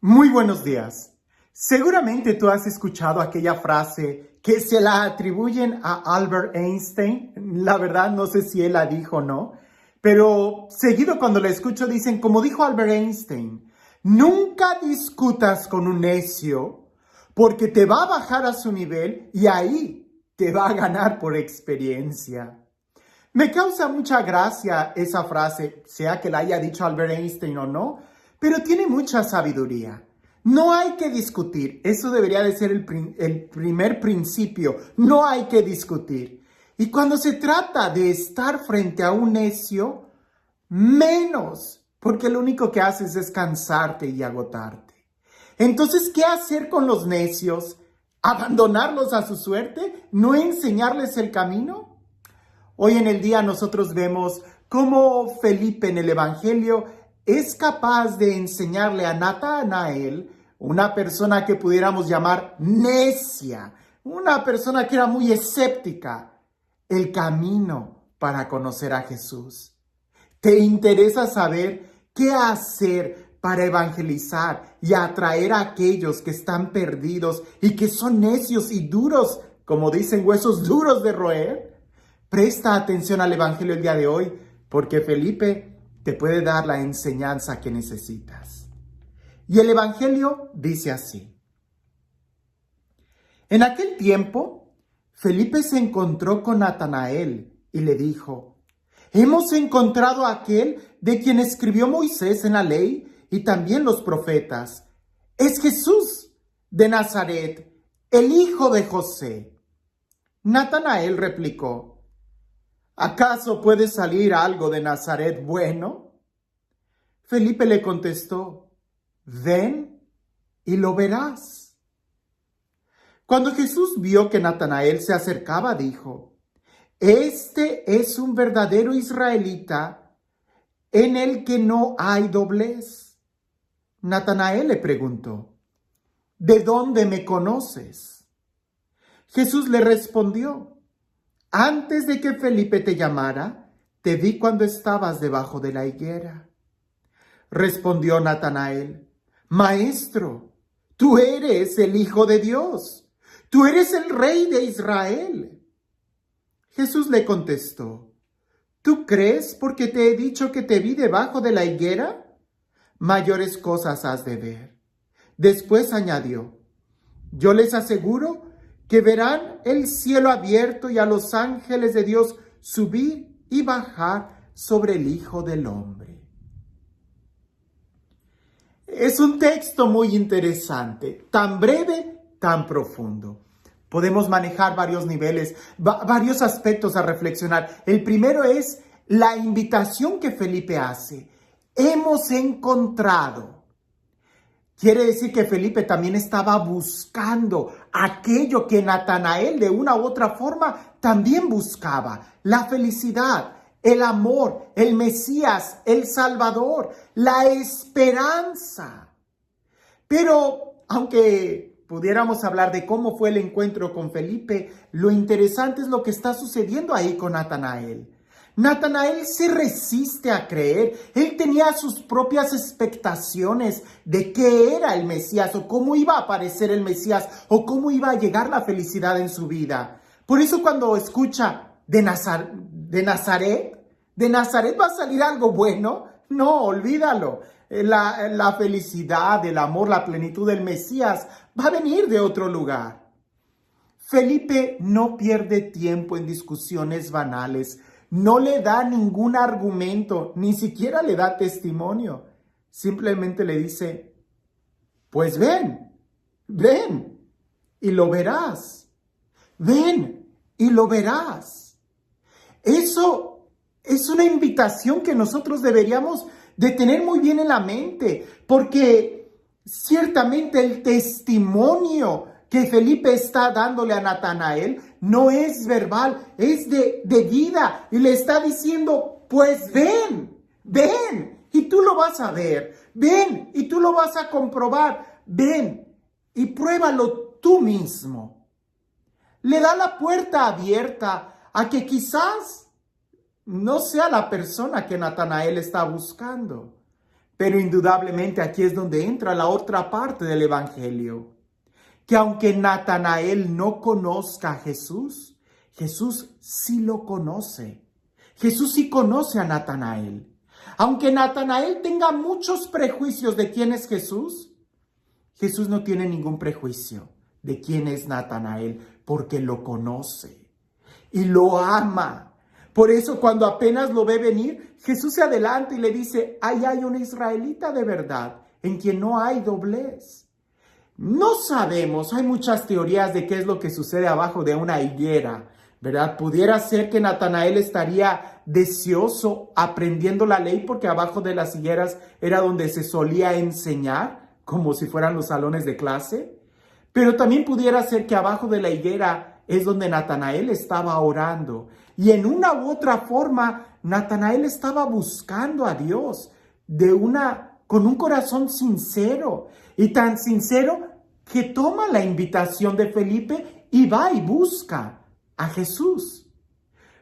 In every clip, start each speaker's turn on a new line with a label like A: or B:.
A: Muy buenos días. Seguramente tú has escuchado aquella frase que se la atribuyen a Albert Einstein. La verdad no sé si él la dijo o no, pero seguido cuando la escucho dicen, como dijo Albert Einstein, nunca discutas con un necio porque te va a bajar a su nivel y ahí te va a ganar por experiencia. Me causa mucha gracia esa frase, sea que la haya dicho Albert Einstein o no, pero tiene mucha sabiduría. No hay que discutir, eso debería de ser el primer principio, no hay que discutir. Y cuando se trata de estar frente a un necio, menos, porque lo único que haces es cansarte y agotarte. Entonces, ¿qué hacer con los necios? ¿Abandonarlos a su suerte? ¿No enseñarles el camino? Hoy en el día nosotros vemos cómo Felipe en el Evangelio es capaz de enseñarle a Natanael, una persona que pudiéramos llamar necia, una persona que era muy escéptica, el camino para conocer a Jesús. ¿Te interesa saber qué hacer para evangelizar y atraer a aquellos que están perdidos y que son necios y duros, como dicen, huesos duros de roer? Presta atención al Evangelio el día de hoy, porque Felipe te puede dar la enseñanza que necesitas. Y el Evangelio dice así. En aquel tiempo, Felipe se encontró con Natanael y le dijo, hemos encontrado a aquel de quien escribió Moisés en la ley y también los profetas. Es Jesús de Nazaret, el hijo de José. Natanael replicó, ¿acaso puede salir algo de Nazaret bueno? Felipe le contestó, ven y lo verás. Cuando Jesús vio que Natanael se acercaba, dijo, este es un verdadero israelita en el que no hay doblez. Natanael le preguntó, ¿de dónde me conoces? Jesús le respondió, antes de que Felipe te llamara, te vi cuando estabas debajo de la higuera. Respondió Natanael, Maestro, tú eres el Hijo de Dios, tú eres el Rey de Israel. Jesús le contestó, ¿tú crees porque te he dicho que te vi debajo de la higuera? Mayores cosas has de ver. Después añadió, yo les aseguro que verán el cielo abierto y a los ángeles de Dios subir y bajar sobre el Hijo del Hombre. Es un texto muy interesante, tan breve, tan profundo. Podemos manejar varios niveles, varios aspectos a reflexionar. El primero es la invitación que Felipe hace. Hemos encontrado. Quiere decir que Felipe también estaba buscando aquello que Natanael de una u otra forma también buscaba, la felicidad, el amor, el Mesías, el Salvador, la esperanza. Pero aunque pudiéramos hablar de cómo fue el encuentro con Felipe, lo interesante es lo que está sucediendo ahí con Natanael. Natanael se resiste a creer. Él tenía sus propias expectaciones de qué era el Mesías o cómo iba a aparecer el Mesías o cómo iba a llegar la felicidad en su vida. Por eso cuando escucha de Nazaret va a salir algo bueno. No, olvídalo. La felicidad, el amor, la plenitud del Mesías va a venir de otro lugar. Felipe no pierde tiempo en discusiones banales. No le da ningún argumento, ni siquiera le da testimonio. Simplemente le dice, pues ven y lo verás. Ven y lo verás. Eso es una invitación que nosotros deberíamos de tener muy bien en la mente, porque ciertamente el testimonio que Felipe está dándole a Natanael no es verbal, es de vida. Y le está diciendo, pues ven y tú lo vas a ver. Ven y tú lo vas a comprobar. Ven y pruébalo tú mismo. Le da la puerta abierta a que quizás no sea la persona que Natanael está buscando, Pero indudablemente aquí es donde entra la otra parte del Evangelio, que aunque Natanael no conozca a Jesús, Jesús sí lo conoce. Jesús sí conoce a Natanael. Aunque Natanael tenga muchos prejuicios de quién es Jesús, Jesús no tiene ningún prejuicio de quién es Natanael, porque lo conoce y lo ama. Por eso cuando apenas lo ve venir, Jesús se adelanta y le dice, ahí hay un israelita de verdad, en quien no hay doblez. No sabemos, hay muchas teorías de qué es lo que sucede abajo de una higuera, ¿verdad? Pudiera ser que Natanael estaría deseoso aprendiendo la ley porque abajo de las higueras era donde se solía enseñar, como si fueran los salones de clase. Pero también pudiera ser que abajo de la higuera es donde Natanael estaba orando. Y en una u otra forma, Natanael estaba buscando a Dios con un corazón sincero. Y tan sincero que toma la invitación de Felipe y va y busca a Jesús.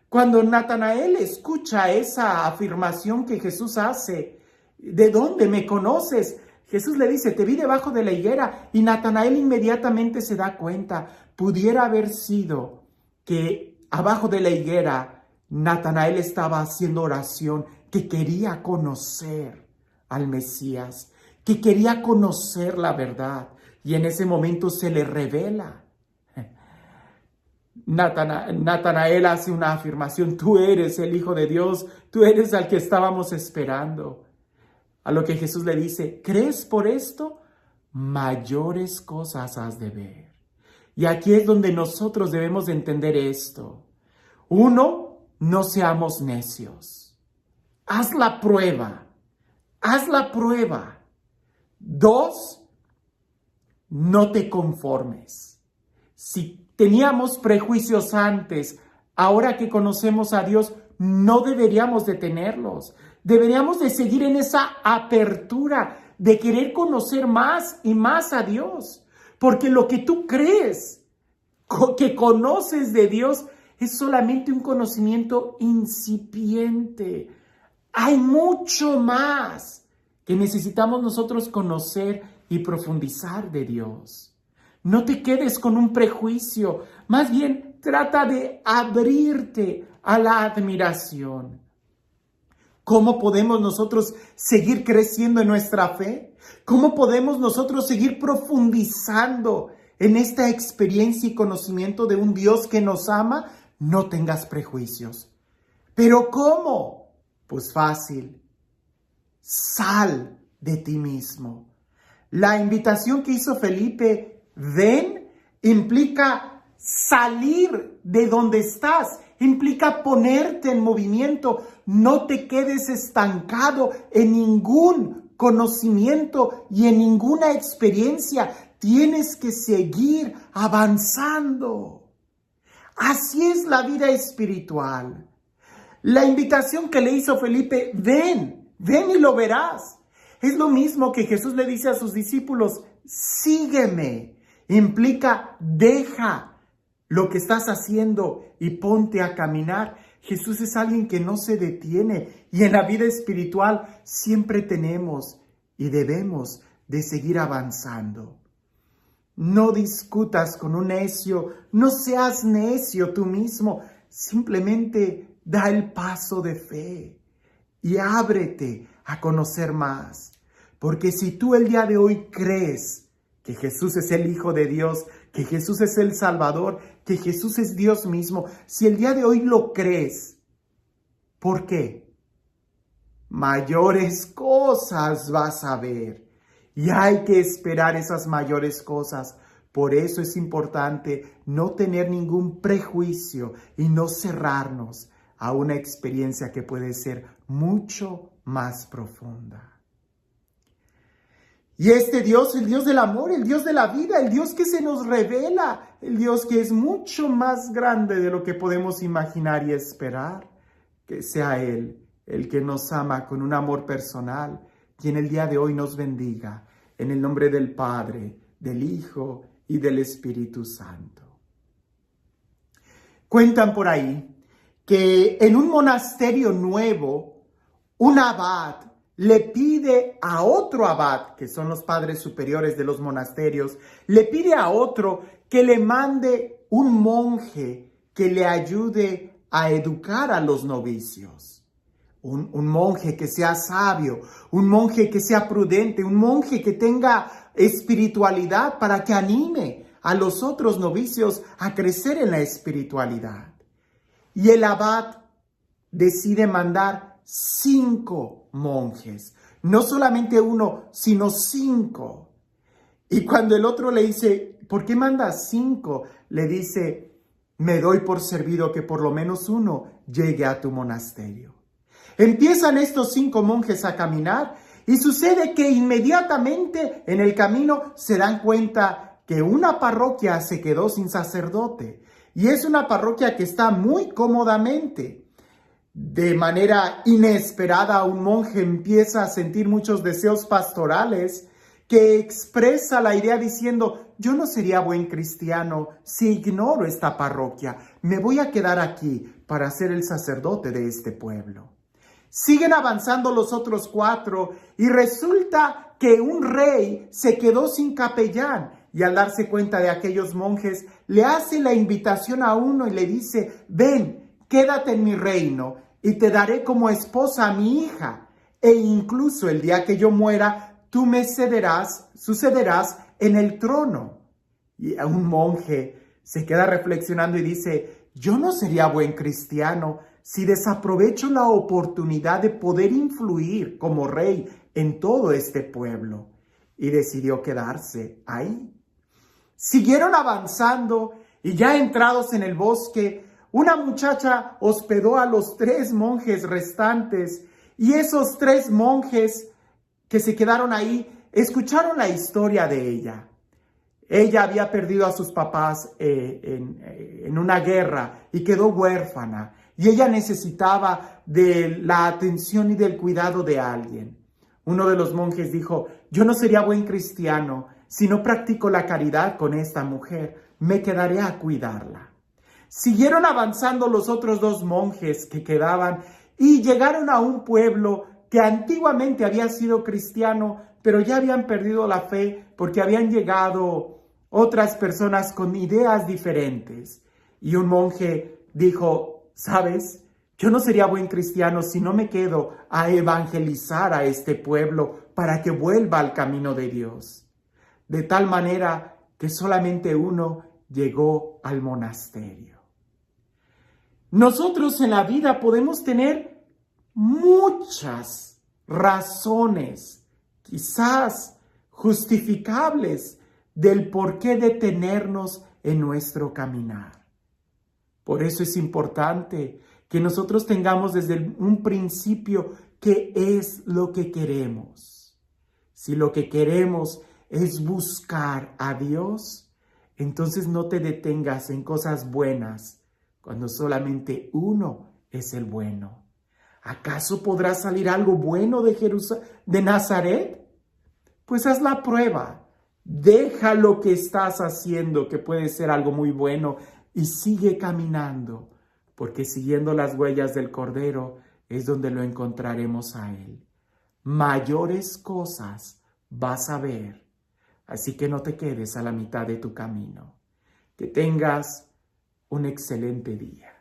A: Cuando Natanael escucha esa afirmación que Jesús hace, ¿de dónde me conoces? Jesús le dice, te vi debajo de la higuera, y Natanael inmediatamente se da cuenta, pudiera haber sido que abajo de la higuera Natanael estaba haciendo oración, que quería conocer al Mesías, que quería conocer la verdad, y en ese momento se le revela. Natanael hace una afirmación, tú eres el Hijo de Dios, tú eres al que estábamos esperando. A lo que Jesús le dice, ¿crees por esto? Mayores cosas has de ver. Y aquí es donde nosotros debemos de entender esto. Uno, no seamos necios. Haz la prueba. Haz la prueba. Dos, no te conformes. Si teníamos prejuicios antes, ahora que conocemos a Dios, no deberíamos de tenerlos. Deberíamos de seguir en esa apertura de querer conocer más y más a Dios. Porque lo que tú crees que conoces de Dios es solamente un conocimiento incipiente. Hay mucho más que necesitamos nosotros conocer y profundizar de Dios. No te quedes con un prejuicio, más bien trata de abrirte a la admiración. ¿Cómo podemos nosotros seguir creciendo en nuestra fe? ¿Cómo podemos nosotros seguir profundizando en esta experiencia y conocimiento de un Dios que nos ama? No tengas prejuicios. ¿Pero cómo? Pues fácil. Sal de ti mismo. La invitación que hizo Felipe, ven, implica salir de donde estás, implica ponerte en movimiento. No te quedes estancado en ningún conocimiento y en ninguna experiencia. Tienes que seguir avanzando. Así es la vida espiritual. La invitación que le hizo Felipe, ven y lo verás. Es lo mismo que Jesús le dice a sus discípulos, sígueme. Implica, deja lo que estás haciendo y ponte a caminar. Jesús es alguien que no se detiene, y en la vida espiritual siempre tenemos y debemos de seguir avanzando. No discutas con un necio, no seas necio tú mismo, simplemente da el paso de fe y ábrete a conocer más. Porque si tú el día de hoy crees que Jesús es el Hijo de Dios, que Jesús es el Salvador, que Jesús es Dios mismo, si el día de hoy lo crees, ¿por qué? Mayores cosas vas a ver. Y hay que esperar esas mayores cosas. Por eso es importante no tener ningún prejuicio y no cerrarnos a una experiencia que puede ser mucho más profunda. Y este Dios, el Dios del amor, el Dios de la vida, el Dios que se nos revela, el Dios que es mucho más grande de lo que podemos imaginar y esperar, que sea Él el que nos ama con un amor personal, quien el día de hoy nos bendiga, en el nombre del Padre, del Hijo y del Espíritu Santo. Cuentan por ahí que en un monasterio nuevo, un abad le pide a otro abad, que son los padres superiores de los monasterios, le pide a otro que le mande un monje que le ayude a educar a los novicios. Un monje que sea sabio, un monje que sea prudente, un monje que tenga espiritualidad para que anime a los otros novicios a crecer en la espiritualidad. Y el abad decide mandar 5 monjes, no solamente uno, sino 5. Y cuando el otro le dice, ¿por qué mandas 5? Le dice, me doy por servido que por lo menos uno llegue a tu monasterio. Empiezan estos 5 monjes a caminar y sucede que inmediatamente en el camino se dan cuenta que una parroquia se quedó sin sacerdote. Y es una parroquia que está muy cómodamente. De manera inesperada, un monje empieza a sentir muchos deseos pastorales que expresa la idea diciendo, yo no sería buen cristiano si ignoro esta parroquia. Me voy a quedar aquí para ser el sacerdote de este pueblo. Siguen avanzando los otros 4 y resulta que un rey se quedó sin capellán y al darse cuenta de aquellos monjes le hace la invitación a uno y le dice, ven, quédate en mi reino y te daré como esposa a mi hija e incluso el día que yo muera tú me sucederás en el trono. Y un monje se queda reflexionando y dice, yo no sería buen cristiano si desaprovecho la oportunidad de poder influir como rey en todo este pueblo. Y decidió quedarse ahí. Siguieron avanzando y ya entrados en el bosque, una muchacha hospedó a los 3 monjes restantes y esos 3 monjes que se quedaron ahí escucharon la historia de ella. Ella había perdido a sus papás en una guerra y quedó huérfana. Y ella necesitaba de la atención y del cuidado de alguien. Uno de los monjes dijo, yo no sería buen cristiano si no practico la caridad con esta mujer. Me quedaré a cuidarla. Siguieron avanzando los otros 2 monjes que quedaban y llegaron a un pueblo que antiguamente había sido cristiano, pero ya habían perdido la fe porque habían llegado otras personas con ideas diferentes. Y un monje dijo, ¿sabes? Yo no sería buen cristiano si no me quedo a evangelizar a este pueblo para que vuelva al camino de Dios. De tal manera que solamente uno llegó al monasterio. Nosotros en la vida podemos tener muchas razones, quizás justificables, del por qué detenernos en nuestro caminar. Por eso es importante que nosotros tengamos desde un principio qué es lo que queremos. Si lo que queremos es buscar a Dios, entonces no te detengas en cosas buenas cuando solamente uno es el bueno. ¿Acaso podrá salir algo bueno de Nazaret? Pues haz la prueba. Deja lo que estás haciendo, que puede ser algo muy bueno, y sigue caminando, porque siguiendo las huellas del Cordero es donde lo encontraremos a Él. Mayores cosas vas a ver, así que no te quedes a la mitad de tu camino. Que tengas un excelente día.